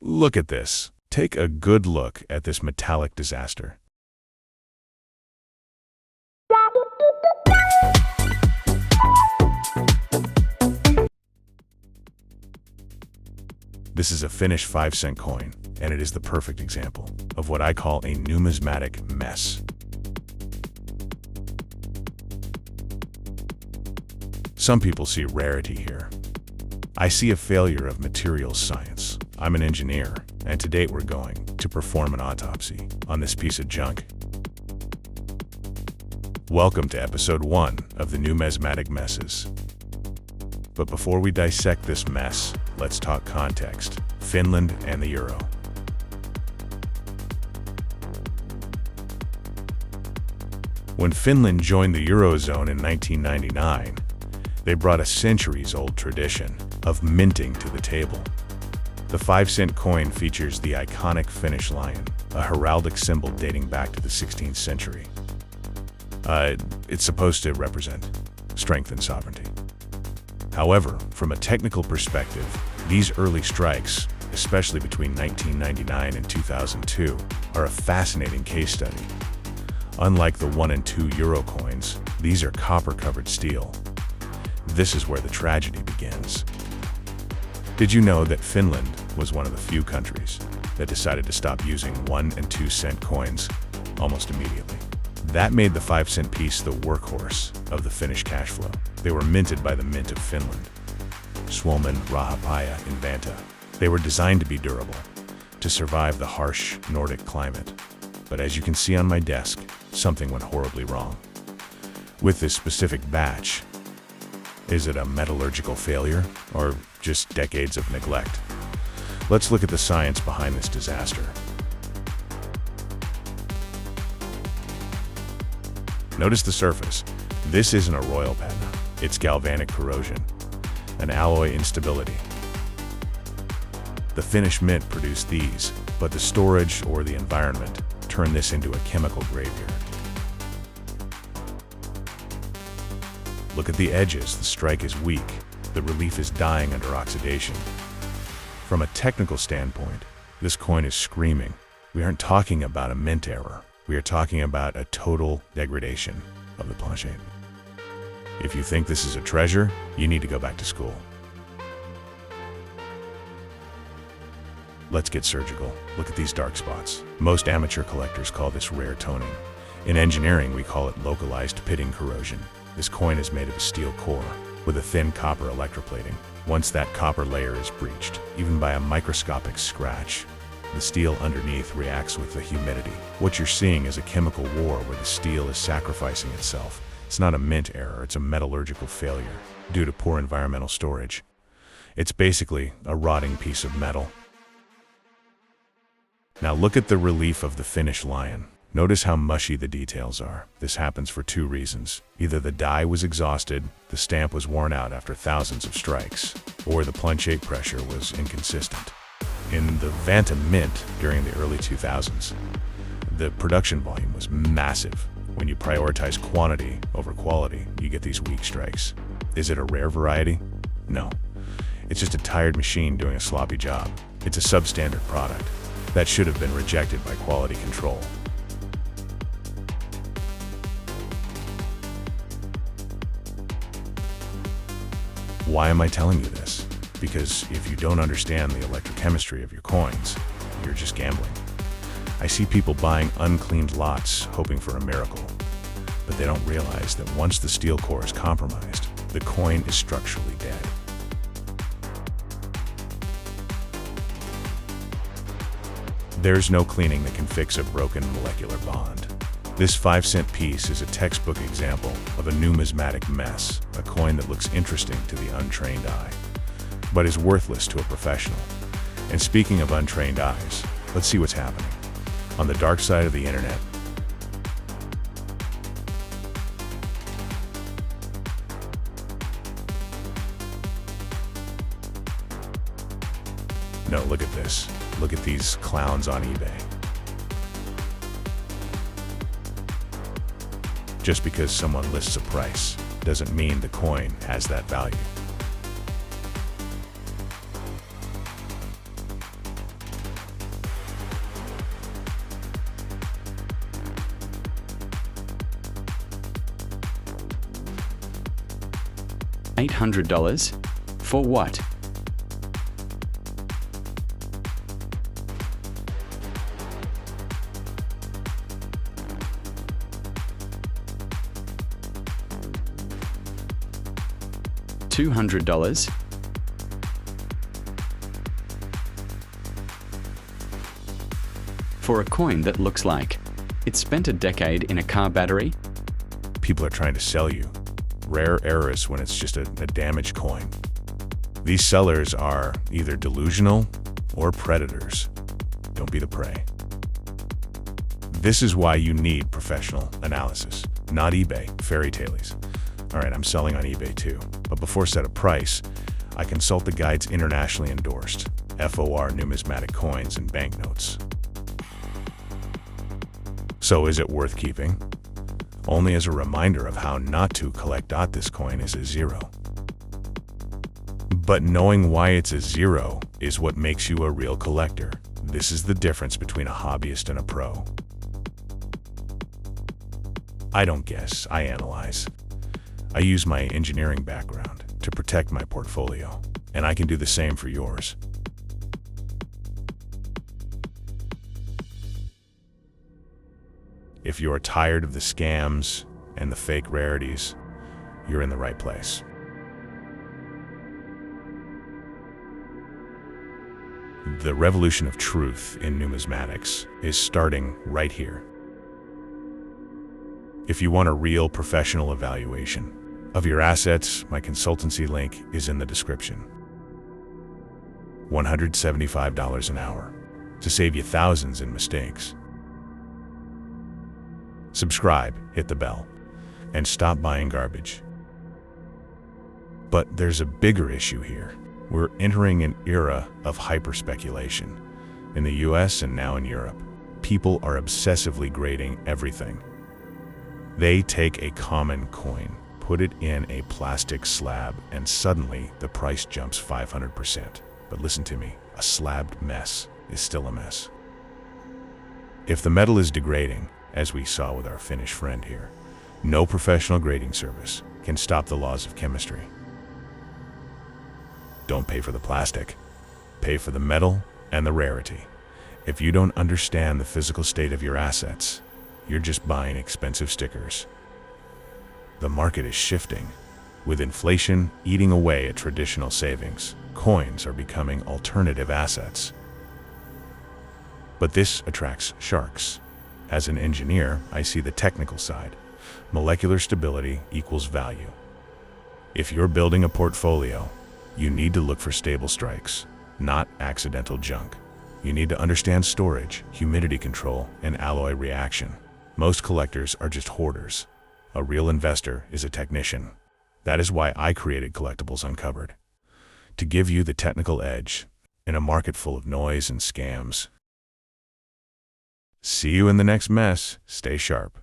Look at this. Take a good look at this metallic disaster. This is a Finnish 5-cent coin, and it is the perfect example of what I call a numismatic mess. Some people see rarity here. I see a failure of materials science. I'm an engineer, and to date we're going to perform an autopsy on this piece of junk. Welcome to episode 1 of the Numismatic Messes. But before we dissect this mess, let's talk context, Finland and the euro. When Finland joined the Eurozone in 1999, they brought a centuries-old tradition of minting to the table. The 5-cent coin features the iconic Finnish Lion, a heraldic symbol dating back to the 16th century. It's supposed to represent strength and sovereignty. However, from a technical perspective, these early strikes, especially between 1999 and 2002, are a fascinating case study. Unlike the 1 and 2 euro coins, these are copper-covered steel. This is where the tragedy begins. Did you know that Finland was one of the few countries that decided to stop using 1 and 2 cent coins almost immediately? That made the 5-cent piece the workhorse of the Finnish cash flow. They were minted by the Mint of Finland, Suomen Rahapaya in Vantaa. They were designed to be durable, to survive the harsh Nordic climate. But as you can see on my desk, something went horribly wrong. With this specific batch, is it a metallurgical failure or just decades of neglect? Let's look at the science behind this disaster. Notice the surface. This isn't a royal patina. It's galvanic corrosion, an alloy instability. The Finnish mint produced these, but the storage or the environment turned this into a chemical graveyard. Look at the edges. The strike is weak. The relief is dying under oxidation. From a technical standpoint, this coin is screaming. We aren't talking about a mint error. We are talking about a total degradation of the planchette. If you think this is a treasure, you need to go back to school. Let's get surgical. Look at these dark spots. Most amateur collectors call this rare toning. In engineering, we call it localized pitting corrosion. This coin is made of a steel core with a thin copper electroplating. Once that copper layer is breached, even by a microscopic scratch, the steel underneath reacts with the humidity. What you're seeing is a chemical war where the steel is sacrificing itself. It's not a mint error, it's a metallurgical failure due to poor environmental storage. It's basically a rotting piece of metal. Now look at the relief of the Finnish Lion. Notice how mushy the details are. This happens for 2 reasons. Either the die was exhausted, the stamp was worn out after thousands of strikes, or the planchette pressure was inconsistent. In the Vantaa mint during the early 2000s, the production volume was massive. When you prioritize quantity over quality, you get these weak strikes. Is it a rare variety? No. It's just a tired machine doing a sloppy job. It's a substandard product that should have been rejected by quality control. Why am I telling you this? Because if you don't understand the electrochemistry of your coins, you're just gambling. I see people buying uncleaned lots hoping for a miracle, but they don't realize that once the steel core is compromised, the coin is structurally dead. There's no cleaning that can fix a broken molecular bond. This 5-cent piece is a textbook example of a numismatic mess, a coin that looks interesting to the untrained eye, but is worthless to a professional. And speaking of untrained eyes, let's see what's happening on the dark side of the internet. No, look at this. Look at these clowns on eBay. Just because someone lists a price doesn't mean the coin has that value. $800? For what? $200? For a coin that looks like it spent a decade in a car battery? People are trying to sell you rare errors when it's just a damaged coin. These sellers are either delusional or predators. Don't be the prey. This is why you need professional analysis, not eBay fairy tales. All right, I'm selling on eBay too, but before set a price, I consult the guide's internationally endorsed FOR numismatic coins and banknotes. So is it worth keeping? Only as a reminder of how not to collect. This coin is a zero. But knowing why it's a zero is what makes you a real collector. This is the difference between a hobbyist and a pro. I don't guess, I analyze. I use my engineering background to protect my portfolio, and I can do the same for yours. If you're tired of the scams and the fake rarities, you're in the right place. The revolution of truth in numismatics is starting right here. If you want a real professional evaluation of your assets, my consultancy link is in the description. $175 an hour to save you thousands in mistakes. Subscribe, hit the bell, and stop buying garbage. But there's a bigger issue here. We're entering an era of hyper-speculation. In the US and now in Europe, people are obsessively grading everything. They take a common coin, put it in a plastic slab, and suddenly the price jumps 500%. But listen to me, a slabbed mess is still a mess. If the metal is degrading, as we saw with our Finnish friend here, no professional grading service can stop the laws of chemistry. Don't pay for the plastic, pay for the metal and the rarity. If you don't understand the physical state of your assets, you're just buying expensive stickers. The market is shifting. With inflation eating away at traditional savings, coins are becoming alternative assets. But this attracts sharks. As an engineer, I see the technical side. Molecular stability equals value. If you're building a portfolio, you need to look for stable strikes, not accidental junk. You need to understand storage, humidity control, and alloy reaction. Most collectors are just hoarders. A real investor is a technician. That is why I created Collectibles Uncovered, to give you the technical edge in a market full of noise and scams. See you in the next mess. Stay sharp.